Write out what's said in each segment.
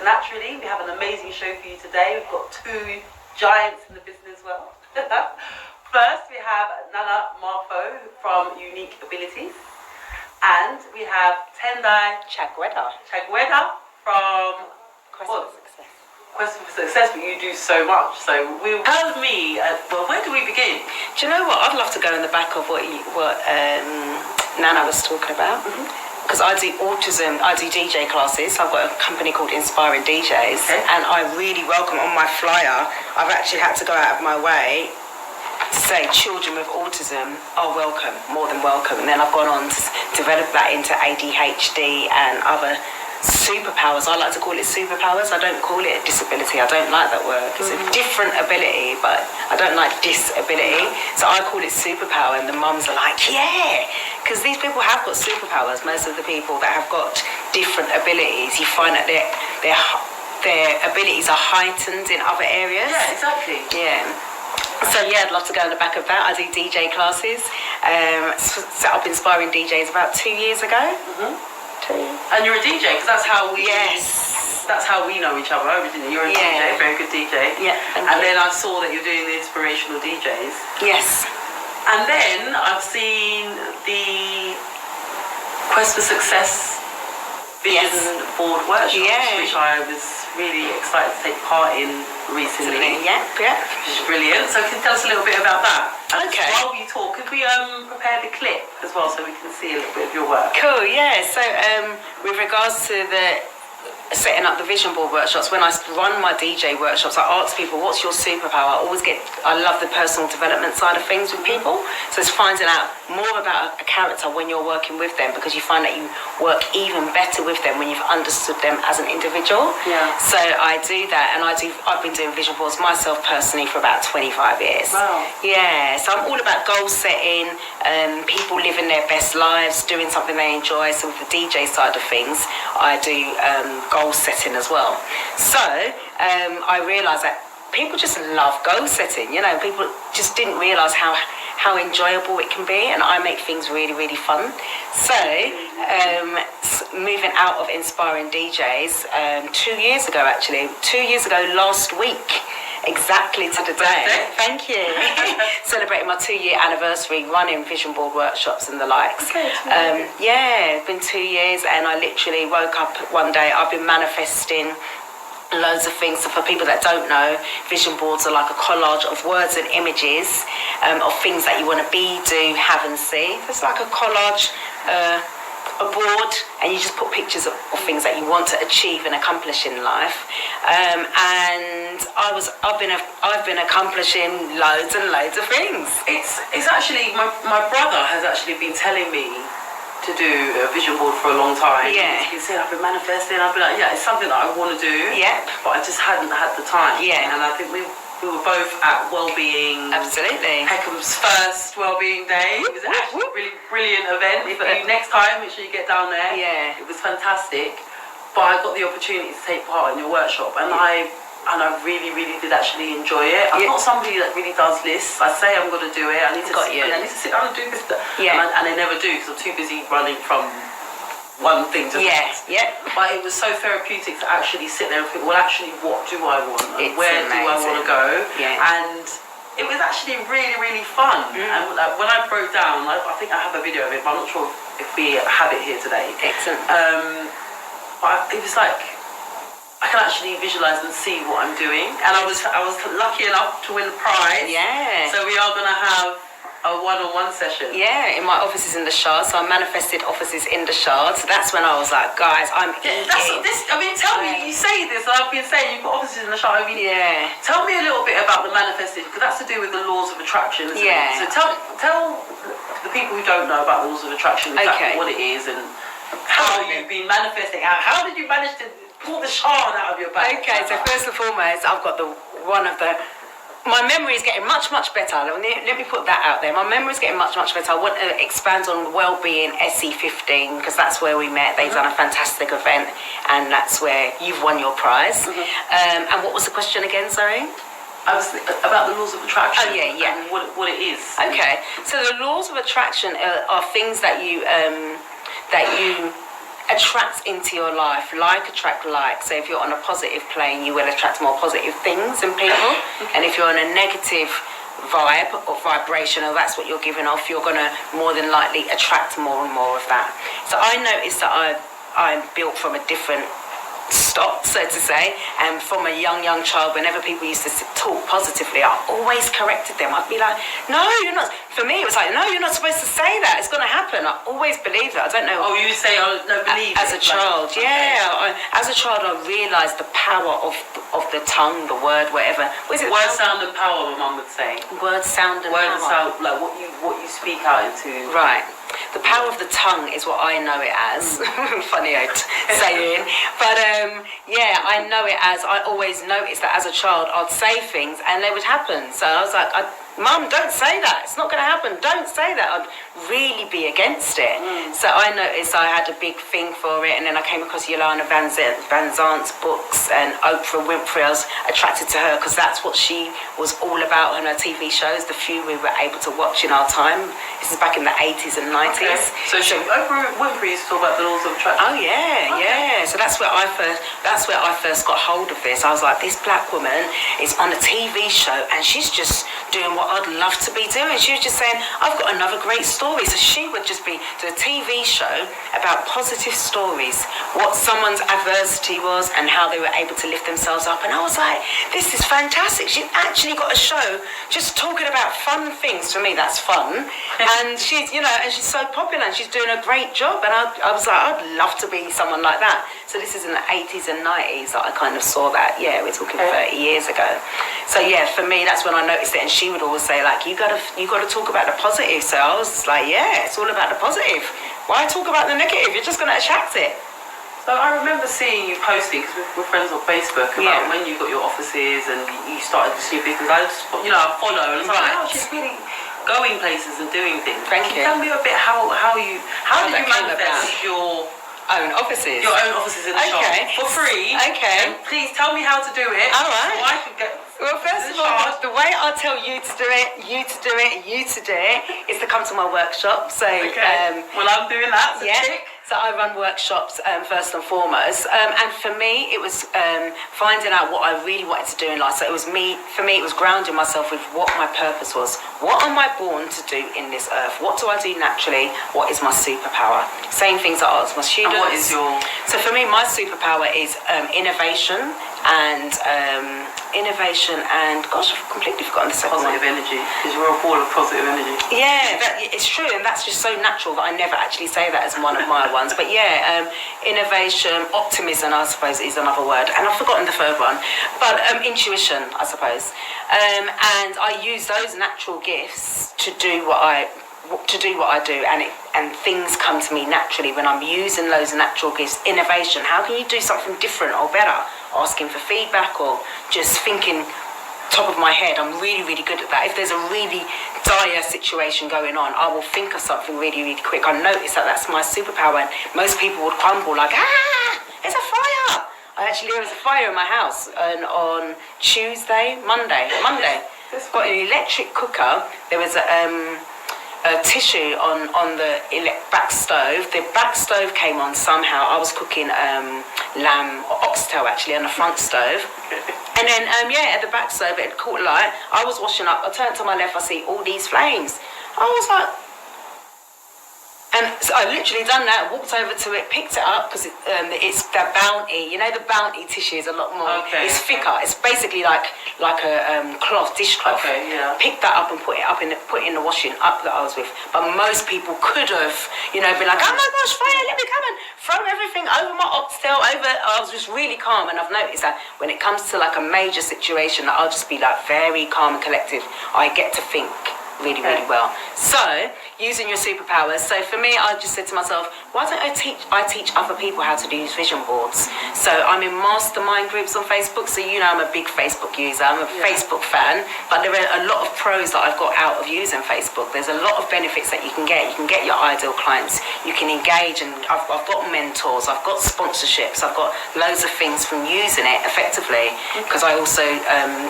Naturally. We have an amazing show for you today. We've got two giants in the business as well. First, we have Nana Marfo from Unique Abilities. And we have Tendai Chagweda from Quest for Success. Quest for Success, but you do so much. So tell me, well, where do we begin? Do you know what? I'd love to go in the back of what Nana was talking about. Because I do autism, I do DJ classes. I've got a company called Inspiring Djs, and I really welcome on my flyer. I've actually had to go out of my way to say children with autism are welcome, more than welcome. And then I've gone on to develop that into ADHD and other superpowers. I like to call it superpowers. I don't call it a disability. I don't like that word. It's a different ability, but I don't like disability. So I call it superpower, and the mums are like, yeah, because these people have got superpowers. Most of the people that have got different abilities, you find that their abilities are heightened in other areas. Yeah, exactly. Yeah. So yeah, I'd love to go in the back of that. I do DJ classes. Set up Inspiring DJs about 2 years ago. And you're a DJ, because that's how we. Yes. That's how we know each other originally. You're a DJ, very good DJ. Yeah. And then I saw that you're doing the inspirational DJs. Yes. And then I've seen the Quest for Success vision board workshops, which I was really excited to take part in recently. Yeah. Which is brilliant. So can you tell us a little bit about that? Okay. While you talk, could we prepare the clip as well so we can see a little bit of your work? Cool, yeah. So with regards to the setting up the vision board workshops, when I run my DJ workshops, I ask people, what's your superpower? I love the personal development side of things with people. So it's finding out more about a character when you're working with them, because you find that you work even better with them when you've understood them as an individual. Yeah. So I do that, and I've been doing vision boards myself personally for about 25 years. Wow. Yeah, so I'm all about goal setting, people living their best lives, doing something they enjoy. So with the DJ side of things, I do goal setting as well. So I realised that people just love goal setting. You know, people just didn't realise how enjoyable it can be, and I make things really, really fun. So moving out of Inspiring DJs 2 years ago, actually, 2 years ago last week, exactly to the day. Thank you. Celebrating my 2-year anniversary running vision board workshops and the likes. Yeah, it's been 2 years, and I literally woke up one day. I've been manifesting loads of things. So for people that don't know, vision boards are like a collage of words and images of things that you want to be, do, have and see. It's like a collage, a board, and you just put pictures of things that you want to achieve and accomplish in life. And I've been accomplishing loads and loads of things. It's actually my brother has actually been telling me to do a vision board for a long time. Yeah. He's saying I've been manifesting. I've been like, yeah, it's something that I want to do. Yep. But I just hadn't had the time. Yeah. And I think we were both at Wellbeing. Absolutely. Peckham's first Wellbeing Day. It was actually a really brilliant event. Next time, make sure you get down there. Yeah. It was fantastic. But I got the opportunity to take part in your workshop, and I really, really did actually enjoy it. I'm not somebody that really does lists. I say I'm going to do it. I need to sit down and do this. Yeah. And I never do, because I'm too busy running from one thing to the next. Yeah. But it was so therapeutic to actually sit there and think, well, actually, what do I want? And where do I want to go? Yeah. And it was actually really, really fun. And when I broke down, I think I have a video of it, but I'm not sure if we have it here today. Excellent. But it was like, I can actually visualise and see what I'm doing, and I was lucky enough to win the prize. Yeah. So we are going to have a one-on-one session. Yeah, in my offices in the Shard. So I manifested offices in the Shard. So that's when I was like, guys, I'm eating. Tell me, you say this, and I've been saying you've got offices in the Shard. Tell me a little bit about the manifesting, because that's to do with the laws of attraction, isn't it? So tell the people who don't know about the laws of attraction exactly what it is and how you've been manifesting. How did you manage to pull the Shard out of your bag? Okay, so first and foremost, I've got my memory is getting much, much better. Let me put that out there. My memory is getting much, much better. I want to expand on Wellbeing SE15, because that's where we met. They've done a fantastic event, and that's where you've won your prize. And what was the question again, sorry? I was about the laws of attraction. Oh, yeah. And what it is. Okay, so the laws of attraction are things that you attract into your life. Like attract like. So if you're on a positive plane, you will attract more positive things and people. And if you're on a negative vibe or vibration, or that's what you're giving off, you're going to more than likely attract more and more of that. So I noticed that I'm built from a different stock, so to say, and from a young child, whenever people used to talk positively, I always corrected them. I'd be like, no, you're not. For me, it was like, no, you're not supposed to say that. It's going to happen. I always believed it. I don't know. Oh, you say, oh, no, believe as it. A child, like, yeah. As a child, I realised the power of the tongue, the word, whatever. Word, sound, and power, my mum would say. Word, sound, and power. Word, sound, like what you speak out into. Right. The power of the tongue is what I know it as. Funny saying. But yeah, I know it as, I always noticed that as a child, I'd say things and they would happen. So I was like, Mum, don't say that. It's not going to happen. Don't say that. I'd really be against it. So I noticed I had a big thing for it, and then I came across Yolanda Van Zant's books and Oprah Winfrey. I was attracted to her because that's what she was all about on her TV shows, the few we were able to watch in our time. This is back in the 80s and 90s. Okay. So Oprah Winfrey used to talk about the laws of attraction. Oh yeah, yeah. So that's where I first got hold of this. I was like, this black woman is on a TV show and she's just doing what I'd love to be doing. She was just saying, I've got another great story. So she would just be to a TV show about positive stories, what someone's adversity was and how they were able to lift themselves up. And I was like, this is fantastic. She's actually got a show just talking about fun things. For me, that's fun. And she's, and she's so popular and she's doing a great job. And I was like, I'd love to be someone like that. So this is in the 80s and 90s that I kind of saw that. Yeah, we're talking 30 years ago. So yeah, for me, that's when I noticed it. And she would always say, like, you got to talk about the positive. So I was like, yeah, it's all about the positive. Why talk about the negative? You're just going to attract it. So I remember seeing you posting, because we're friends on Facebook, about when you got your offices and you started to see business. I just, I follow, and I was like, oh, she's really going places and doing things. Thank you. Tell me a bit how did you manifest your own offices? Your own offices in the shop for free. Okay. And please tell me how to do it. All right. So I could get. Well, first of all, the way I'll tell you to do it, is to come to my workshop. So, well, I'm doing that. So So I run workshops first and foremost, and for me it was finding out what I really wanted to do in life. So for me it was grounding myself with what my purpose was. What am I born to do in this earth? What do I do naturally? What is my superpower? Same things I ask my students. And what is your? So for me, my superpower is innovation and gosh, I've completely forgotten the second positive one. Energy, because you're a ball of positive energy. Yeah, it's true, and that's just so natural that I never actually say that as one of my ones. But yeah, innovation, optimism, I suppose, is another word, and I've forgotten the third one. But intuition, I suppose, and I use those natural gifts to do what I do, and things come to me naturally when I'm using those natural gifts. Innovation, how can you do something different or better? Asking for feedback or just thinking top of my head. I'm really, really good at that. If there's a really dire situation going on, I will think of something really, really quick. I notice that that's my superpower, and most people would crumble like, there's a fire. There was a fire in my house on Monday. Got an electric cooker. There was a tissue on the back stove. The back stove came on somehow. I was cooking lamb or oxtail actually on the front stove. And then at the back stove it had caught light. I was washing up. I turned to my left. I see all these flames. I was like, and so I literally done that, walked over to it, picked it up, because it's the Bounty. The Bounty tissue is a lot more, it's thicker. It's basically like a dishcloth. Okay, yeah. Picked that up and put it in the washing up that I was with. But most people could have, been like, oh my gosh, fire, let me come and throw everything over my oxtail, I was just really calm, and I've noticed that when it comes to like a major situation, I'll just be like very calm and collected. I get to think really, really well. So, using your superpowers. So for me, I just said to myself, why don't I teach other people how to use vision boards? So I'm in mastermind groups on Facebook. So I'm a big Facebook user. I'm a Facebook fan. But there are a lot of pros that I've got out of using Facebook. There's a lot of benefits that you can get. You can get your ideal clients. You can engage, and I've got mentors. I've got sponsorships. I've got loads of things from using it effectively. Because I also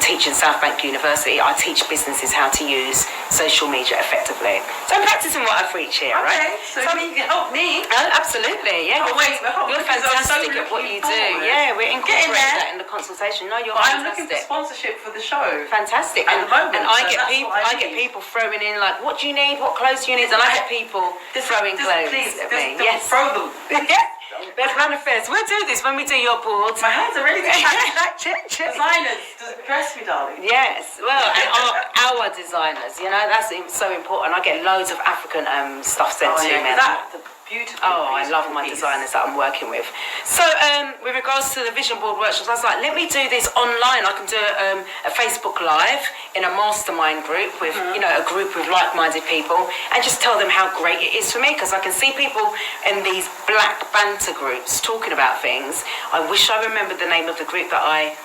teach in South Bank University. I teach businesses how to use social media effectively. So I'm practicing what I preach here, right? So you can help me. No, absolutely. Yeah, you're fantastic at what you do. Yeah, we're incorporating that in the consultation. No, you're I'm fantastic. looking for sponsorship for the show. Fantastic. At the moment, and I so get that's people. what I get people throwing in like, what do you need? What clothes do you need? And I get people throwing clothes at me. Yes. Throw them. Let's manifest. We'll do this when we do your boards. My hands are ready to designers, dress me, darling. Yes, well, and our designers, you know, that's so important. I get loads of African stuff sent to me. Beautiful. Oh, I love my designers that I'm working with. So, with regards to the vision board workshops, I was like, let me do this online. I can do a Facebook Live in a mastermind group with, you know, a group of like-minded people, and just tell them how great it is for me, because I can see people in these black banter groups talking about things. I wish I remembered the name of the group that I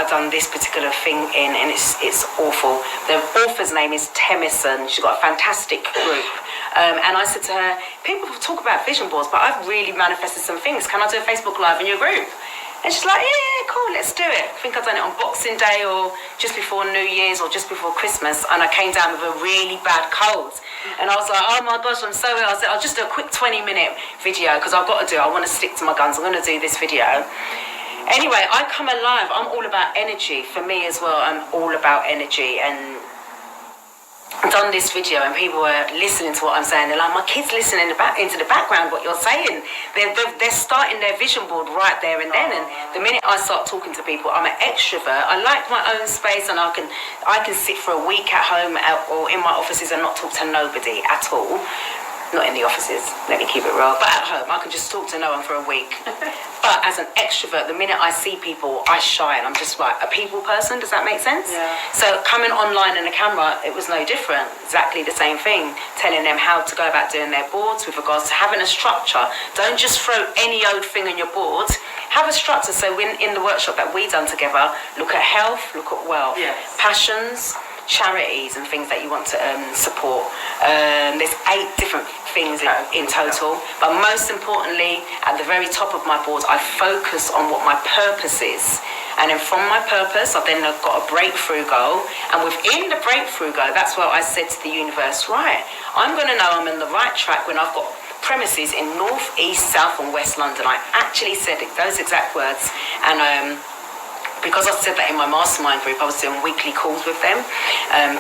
done this particular thing in, and it's awful. The author's name is Temison. She's got a fantastic group. And I said to her, people talk about vision boards, but I've really manifested some things. Can I do a Facebook Live in your group? And she's like, yeah, cool, let's do it. I think I've done it on Boxing Day or just before New Year's or just before Christmas, and I came down with a really bad cold. And I was like, oh my gosh, I'm so ill. I said, I'll just do a quick 20-minute video, because I've got to do it. I want to stick to my guns. I'm going to do this video. Anyway, I come alive. I'm all about energy. For me as well, I'm all about energy. And I've done this video and people are listening to what I'm saying. They're like, my kids listening into the background what you're saying. They're starting their vision board right there and then. And the minute I start talking to people, I'm an extrovert. I like my own space, and I can sit for a week at home or in my offices and not talk to nobody at all. Not in the offices, let me keep it real, but at home I can just talk to no one for a week. But as an extrovert, the minute I see people, I shine. I'm just like a people person. Does that make sense? Yeah. So coming online in a camera, it was no different. Exactly the same thing. Telling them how to go about doing their boards with regards to having a structure. Don't just throw any old thing on your board. Have a structure. So in the workshop that we done together, look at health, look at wealth, passions, charities and things that you want to support. There's 8 different things in total, but most importantly, at the very top of my board, I focus on what my purpose is. And then from my purpose, I've then got a breakthrough goal, and within the breakthrough goal, that's where I said to the universe, right, I'm going to know I'm in the right track when I've got premises in North, East, South and West London. I actually said those exact words, and because I said that in my mastermind group, I was doing weekly calls with them,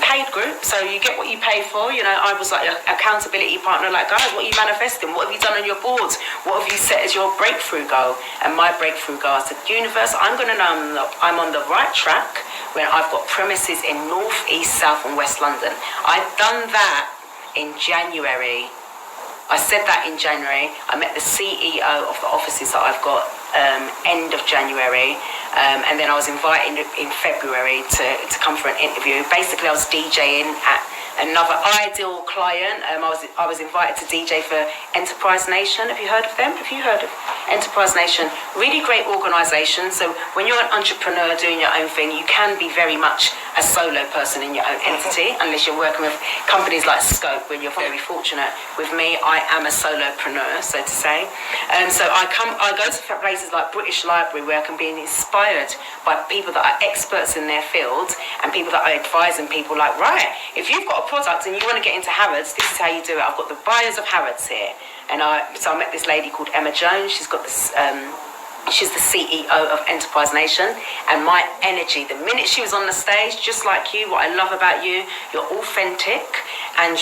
paid group, so you get what you pay for. You know, I was like an accountability partner, like, guys, what are you manifesting? What have you done on your boards? What have you set as your breakthrough goal? And my breakthrough goal, I said, universe, I'm going to know I'm on the right track when I've got premises in North, East, South and West London. I've done that in January. I said that in January. I met the CEO of the offices that I've got end of January, and then I was invited in February to come for an interview. Basically, I was DJing at another ideal client. I was invited to DJ for Enterprise Nation. Have you heard of them? Have you heard of Enterprise Nation? Really great organisation. So when you're an entrepreneur doing your own thing, you can be very much a solo person in your own entity, unless you're working with companies like Scope, where you're very fortunate. With me, I am a solopreneur, so to say. So I go to places like British Library, where I can be inspired by people that are experts in their field and people that are advising people like, right, if you've got a product and you want to get into Harrods, this is how you do it. I've got the buyers of Harrods here. And so I met this lady called Emma Jones. She's got this, she's the CEO of Enterprise Nation. And my energy, the minute she was on the stage, just like you, what I love about you, you're authentic and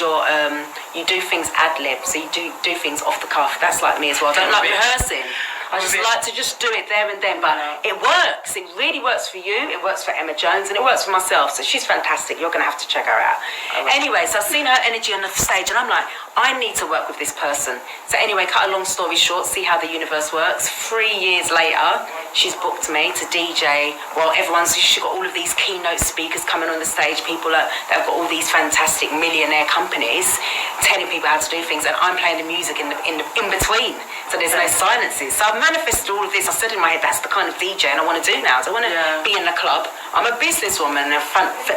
you do things ad-lib. So you do things off the cuff. That's like me as well. I don't like rehearsing. I just like to just do it there and then, but it works. It really works for you. It works for Emma Jones, and it works for myself. So she's fantastic. You're going to have to check her out. Anyway, so I've seen her energy on the stage, and I'm like, I need to work with this person. So anyway, cut a long story short, see how the universe works. 3 years later, she's booked me to DJ. Well, she's got all of these keynote speakers coming on the stage, people that have got all these fantastic millionaire companies telling people how to do things, and I'm playing the music in between. So there's no silences. So I've manifested all of this. I said in my head, that's the kind of DJ I want to do now. So I want to be in the club. I'm a businesswoman, a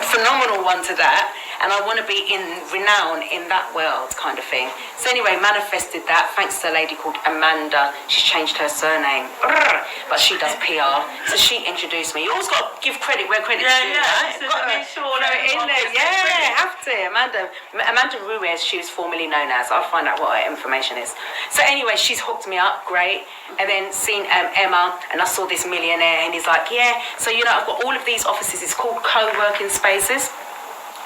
phenomenal one to that. and I want to be in renown in that world kind of thing. So anyway, manifested that thanks to a lady called Amanda. She's changed her surname, but she does PR. So she introduced me. You always got to give credit where credit's due, right? So got to make sure that that in there. Yeah, have to. Amanda Ruiz, she was formerly known as. I'll find out what her information is. So anyway, she's hooked me up, great. And then seen Emma, and I saw this millionaire, and he's like, yeah. So I've got all of these offices. It's called co-working spaces.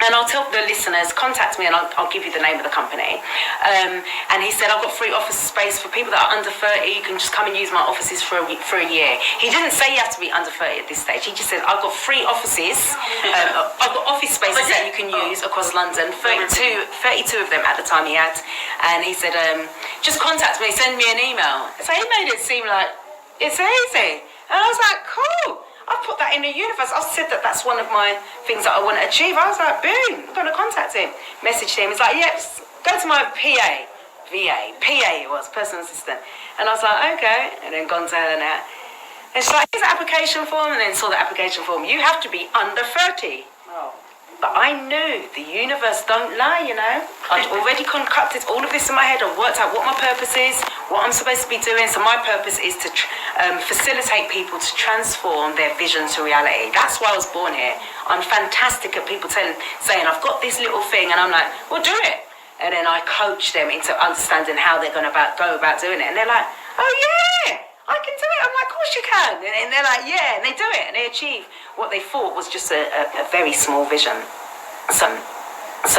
And I'll tell the listeners, contact me and I'll give you the name of the company. And he said, I've got free office space for people that are under 30. You can just come and use my offices for a year. He didn't say you have to be under 30 at this stage. He just said, I've got free offices. I've got office spaces that you can use across London. 32 of them at the time he had. And he said, just contact me, send me an email. So he made it seem like it's easy. And I was like, cool. I put that in the universe. I said that's one of my things that I want to achieve. I was like, boom, I'm going to contact him. Messaged him. He's like, yes, go to my PA it was, personal assistant. And I was like, okay. And then gone to her now. And she's like, here's the application form. And then saw the application form. You have to be under 30. Oh. But I knew the universe don't lie, I'd already concocted all of this in my head. I've worked out what my purpose is, what I'm supposed to be doing. So my purpose is to facilitate people to transform their vision to reality. That's why I was born here. I'm fantastic at people saying, I've got this little thing. And I'm like, well, do it. And then I coach them into understanding how they're going to go about doing it. And they're like, oh, yeah. I can do it. I'm like, of course you can. And they're like, yeah, and they do it. And they achieve what they thought was just a very small vision. So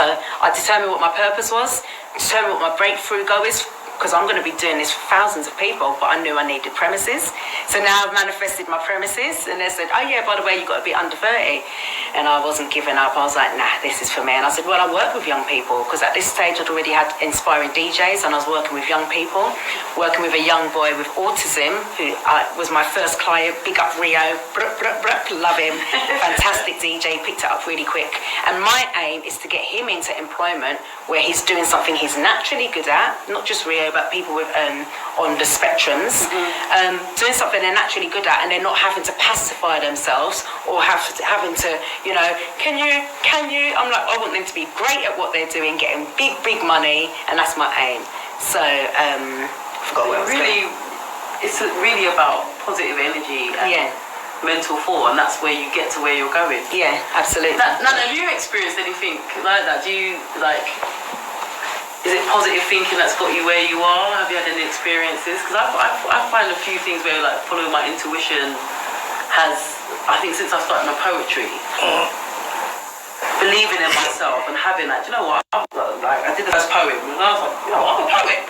I determined what my purpose was, determined what my breakthrough goal is, because I'm going to be doing this for thousands of people, but I knew I needed premises. So now I've manifested my premises, and they said, oh yeah, by the way, you've got to be under 30. And I wasn't giving up. I was like, nah, this is for me. And I said, well, I work with young people, because at this stage I'd already had Inspiring Djs, and I was working with young people, working with a young boy with autism, who was my first client. Big up Rio, love him. Fantastic DJ, picked it up really quick. And my aim is to get him into employment where he's doing something he's naturally good at, not just Rio, but people with on the spectrums, doing something they're naturally good at, and they're not having to pacify themselves or having to, can you? I'm like, I want them to be great at what they're doing, getting big money, and that's my aim. So, forgot what I was saying. It's really about positive energy and mental thought, and that's where you get to where you're going. Yeah, absolutely. Now, have you experienced anything like that? Do you is it positive thinking that's got you where you are? Have you had any experiences? Because I find a few things where following my intuition has, I think since I started my poetry, believing in myself and having that, do you know what? I did the first poem and I was like, I'm a poet.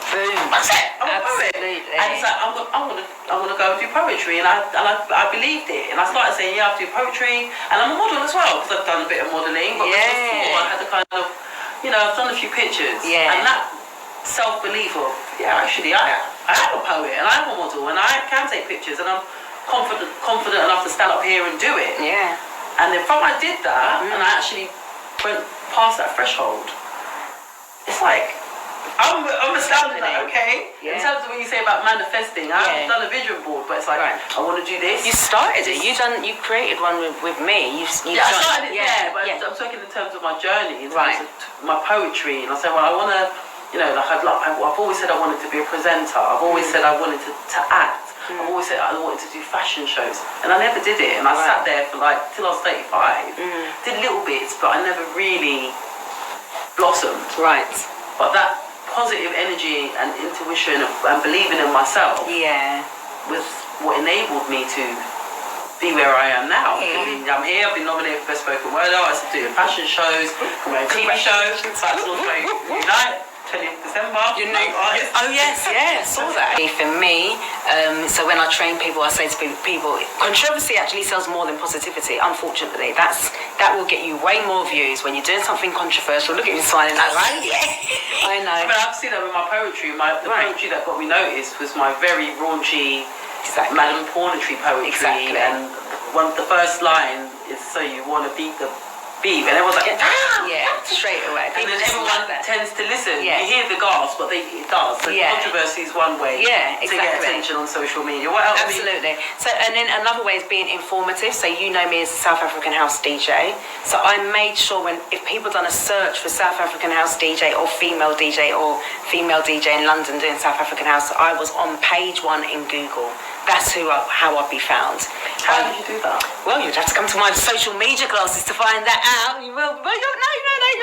Boom. That's it. I'm a poet. And it's like, I'm gonna go and do poetry, and I believed it, and I started saying, I have to do poetry, and I'm a model as well, because I've done a bit of modelling, but before I had the kind of, I've done a few pictures, and that self-belief of, actually, I am a poet, and I am a model, and I can take pictures, and I'm confident enough to stand up here and do it. Yeah. And then from I did that, and I actually went past that threshold, it's like, I'm astounded, okay? In terms of what you say about manifesting, I've done a vision board, but it's like, I want to do this. You started it. You created one with me. I started it but I'm talking in terms of my journey, in terms of my poetry. And I said, well, I want to, I've always said I wanted to be a presenter. I've always said I wanted to act. I've always said I wanted to do fashion shows. And I never did it. And I sat there for till I was 35. Did little bits, but I never really blossomed. Right. But that positive energy and intuition and believing in myself was what enabled me to be where I am now. I'm here, I've been nominated for Best Spoken Word Artist, doing fashion shows, TV shows, Unite, 20th December. Oh yes, saw that. For me, so when I train people, I say to people, controversy actually sells more than positivity, unfortunately. That will get you way more views when you're doing something controversial. Look at you smiling like that. I know. But I've seen that with my poetry. The poetry that got me noticed was my very raunchy, Madame Pornetry poetry. And the first line is, so you want to beat the beep, and everyone's like, ah! Yeah, straight away. And then People just everyone like that. tends to listen. Yeah. You hear the gasp, but it does. So controversy is one way Yeah, to get exactly. attention on social media. What else? Absolutely. So, and then another way is being informative. So you know me as a South African house DJ. So I made sure if people done a search for South African house DJ or female DJ in London doing South African house, I was on page 1 in Google. That's how I'd be found. How did you do that? Well, you'd have to come to my social media classes to find that out. You will. Well, you're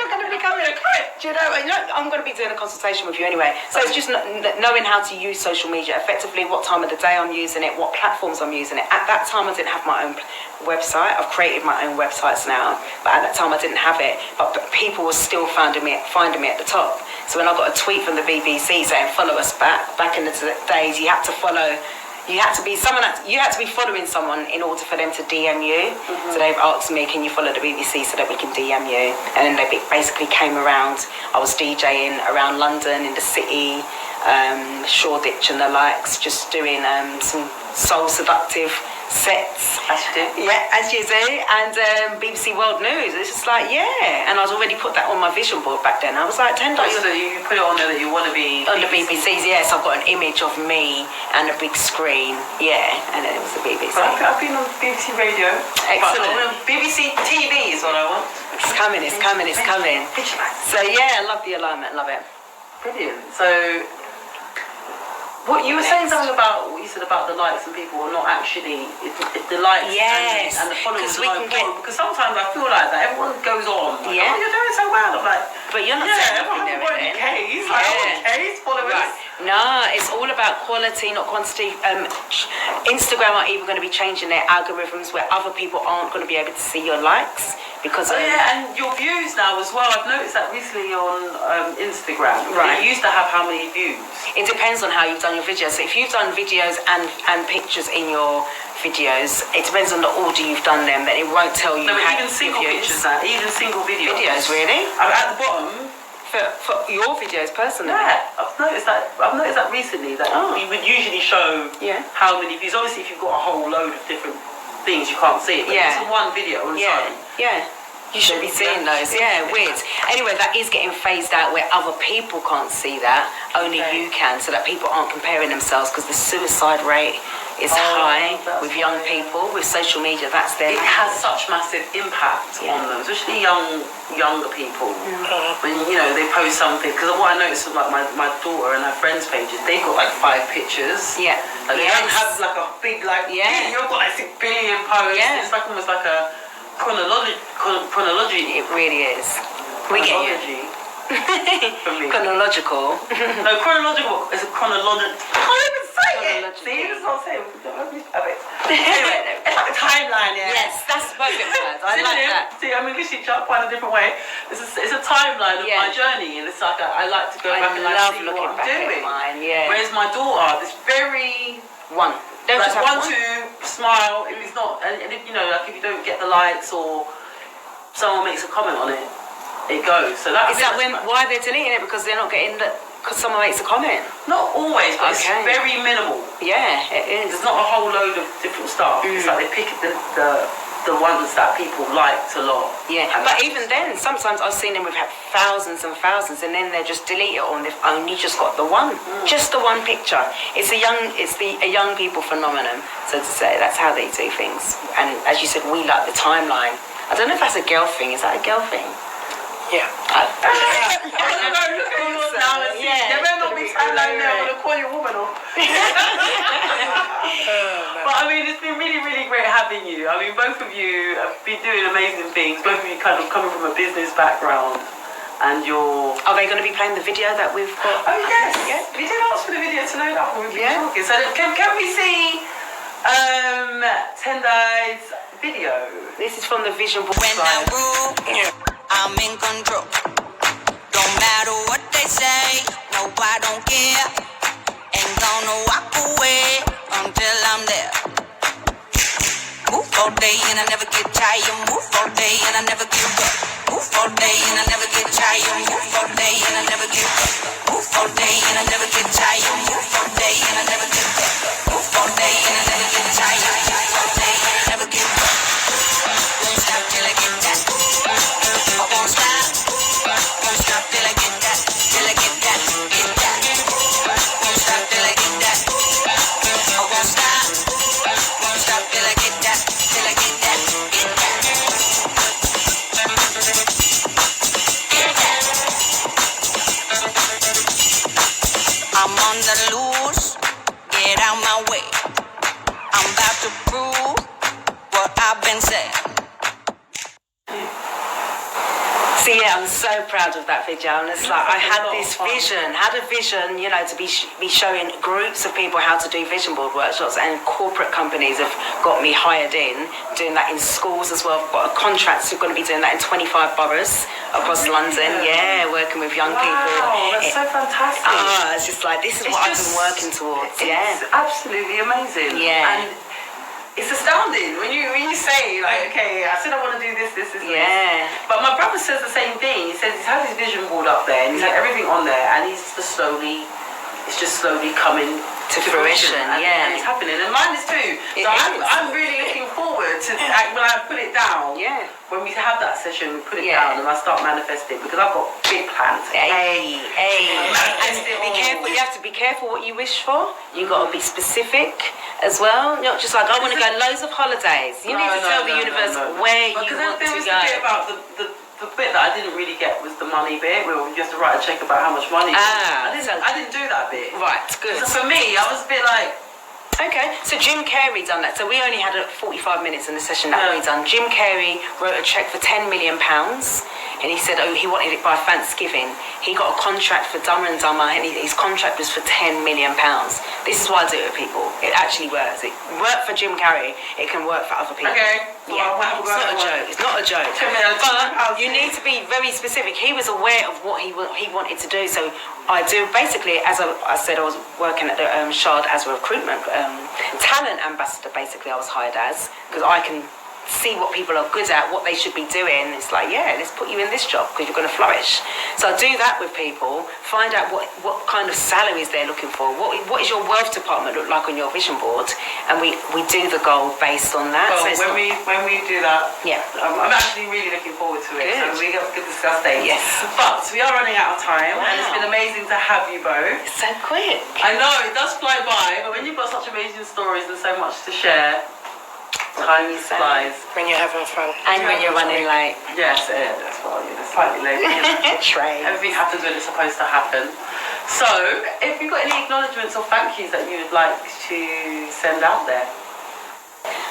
going to be coming. Do you know, I'm going to be doing a consultation with you anyway. So it's just knowing how to use social media effectively, what time of the day I'm using it, what platforms I'm using it. At that time, I didn't have my own website. I've created my own websites now, but at that time, I didn't have it. But people were still finding me at the top. So when I got a tweet from the BBC saying, follow us back in the days, you had to follow. You had to be following someone in order for them to DM you. Mm-hmm. So they've asked me, can you follow the BBC so that we can DM you? And then they basically came around. I was DJing around London in the city, Shoreditch and the likes, just doing some soul seductive sets. As you do. Yeah, as you do. And BBC World News. It's just like, yeah. And I was already put that on my vision board back then. I was like, Tendai. So you put it on there that you want to be on the BBC's, yes. I've got an image of me and a big screen. Yeah, and then it was the BBC. Well, I've been on BBC Radio. Excellent. BBC TV is what I want. It's coming. So yeah, I love the alignment. Love it. Brilliant. So what you were saying something about what you said about the likes and people are not actually if the likes and the followers are not important, because sometimes I feel like that everyone goes on like, oh, you're doing so well. I'm like, but you're not saying anything there, I want K's followers. Right. No, it's all about quality, not quantity. Instagram are even going to be changing their algorithms where other people aren't going to be able to see your likes because and your views now as well. I've noticed that recently on Instagram. Right. It used to have how many views? It depends on how you've done your videos. So if you've done videos and pictures in your videos, it depends on the order you've done them. Then it won't tell you. No, but even single pictures, even single videos. Videos, really? At the bottom. For your videos personally? Yeah, I've noticed that recently that we would usually show how many views. Obviously, if you've got a whole load of different things, you can't see it. But it's one video on its own. Yeah. You should be seeing those. Yeah, weird. Anyway, that is getting phased out where other people can't see that. Only you can, so that people aren't comparing themselves, because the suicide rate is high with young people. With social media, that's their It has such massive impact on them, especially younger people. When, they post something, because what I noticed with like my daughter and her friends' pages, they've got like 5 pictures. Yeah. Like, they don't have like a big you've got like 6 billion posts. Yeah. It's like almost like a chronology. It really is. We get you. For me. Chronological. No, chronological is a chronological. I can't even say it. See, it's not saying. Anyway, it's like a timeline. Yes, that's perfect word. I like that. See, I'm English teacher. I find a different way. It's a timeline of my journey, and it's like I like to go back and see what I'm doing. Whereas my daughter, this very like 1, 2, smile. If it's not, and if like if you don't get the likes or someone makes a comment on it, it goes. So that is that why they're deleting it, because they're not getting because someone makes a comment? Not always, but it's very minimal. Yeah, it is. There's not a whole load of different stuff. It's like they pick the ones that people liked a lot. Yeah, but even then, sometimes I've seen them with thousands and thousands, and then they just delete it, or they've only just got the one, just the one picture. It's a young people phenomenon, so to say. That's how they do things. And as you said, we like the timeline. I don't know if that's a girl thing. Is that a girl thing? Yeah. I don't know. Look at yours now. There may not be timeline there. I'm gonna call you a woman off. But I mean, it's been really, really great having you. I mean, both of you have been doing amazing things. Both of you kind of coming from a business background, and you're. Are they going to be playing the video that we've got? Oh yes. Yeah. We did ask for the video to know that when we've been talking. So can we see Tendai's video? This is from the vision board. When I rule, I'm in control. Don't matter what they say. No, I don't care. Ain't gonna walk away until I'm there. Move all day and I never get tired. Move all day and I never give up. Move all day and I never get tired. Move all day and I never give up. Move all day and I never get tired. Move all day and I never give up. Move all day and I never get tired. Move all day and I never give up. Won't stop till I get that. prove what I've been saying. So yeah, I'm so proud of that video, and it's like I had a vision, you know, to be showing groups of people how to do vision board workshops, and corporate companies have got me hired in, doing that in schools as well. I've got a contract, so we're going to be doing that in 25 boroughs across London. Yeah, working with young people. Wow, that's so fantastic. It's just like, this is what I've been working towards. It's absolutely amazing. Yeah. And it's astounding when you say, like, okay, I said I want to do this. Yeah. But my brother says the same thing. He says he's had his vision board up there and he's had everything on there, and it's just slowly coming to fruition. And it's happening. And mine is too. So I'm really looking forward to when I put it down. Yeah. When we have that session, we put it down and I start manifesting, because I've got big plans. Hey. And be careful. You have to be careful what you wish for. You got to be specific as well. Not just like, I want to go loads of holidays. You need to tell the universe where you want to go. There was the bit about the bit that I didn't really get was the money bit, where you have to write a check about how much money. I didn't do that bit. Right, good. So for me, I was a bit like, okay, so Jim Carrey done that. So we only had 45 minutes in the session that we done. Jim Carrey wrote a cheque for £10 million, and he said, he wanted it by Thanksgiving. He got a contract for Dumber and Dumber, and his contract was for £10 million. This is why I do it with people. It actually works. It worked for Jim Carrey. It can work for other people. okay, Yeah, it's not a joke. It's not a joke. But you need to be very specific. He was aware of what he wanted to do. So I do basically, as I said, I was working at the Shard as a recruitment talent ambassador. Basically, I was hired as, because I can see what people are good at, what they should be doing. It's like, yeah, let's put you in this job because you're going to flourish. So I do that with people, find out what kind of salaries they're looking for, what is your wealth department look like on your vision board, and we do the goal based on that. Well, so when we do that, I'm actually really looking forward to it. Good. So we could discuss dates. Yes. But we are running out of time, and it's been amazing to have you both. so quick. I know it does fly by, but when you've got such amazing stories and so much to share, time flies. When you're having fun. And when you're running late. Yes, that's why you're slightly late. Trade. Everything happens when it's supposed to happen. So, if you've got any acknowledgements or thank yous that you would like to send out there.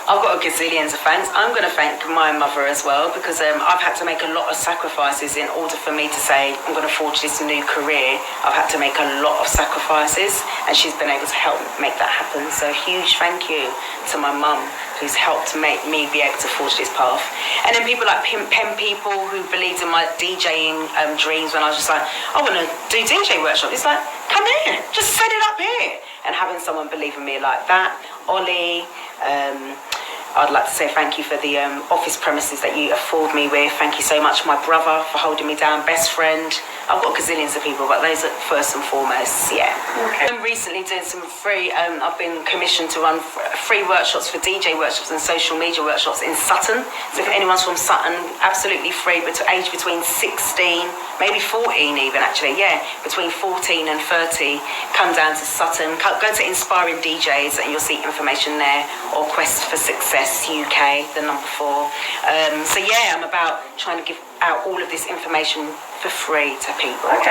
I've got a gazillions of thanks. I'm going to thank my mother as well, because I've had to make a lot of sacrifices in order for me to say I'm going to forge this new career. I've had to make a lot of sacrifices, and she's been able to help make that happen. So huge thank you to my mum, who's helped make me be able to forge this path. And then people like pen people who believed in my DJing dreams, when I was just like, I want to do DJ workshop. It's like, come here, just set it up here. And having someone believe in me like that. Ollie, I'd like to say thank you for the office premises that you afford me with. Thank you so much, my brother, for holding me down, best friend. I've got gazillions of people, but those are first and foremost, yeah. Okay. I'm recently doing some free, I've been commissioned to run free workshops for DJ workshops and social media workshops in Sutton. So if anyone's from Sutton, absolutely free, but to age between 16, maybe 14 even actually, yeah, between 14 and 30, come down to Sutton, go to Inspiring Djs and you'll see information there, or Quest for Success UK, the number 4. So yeah, I'm about trying to give out all of this information for free to people. Okay.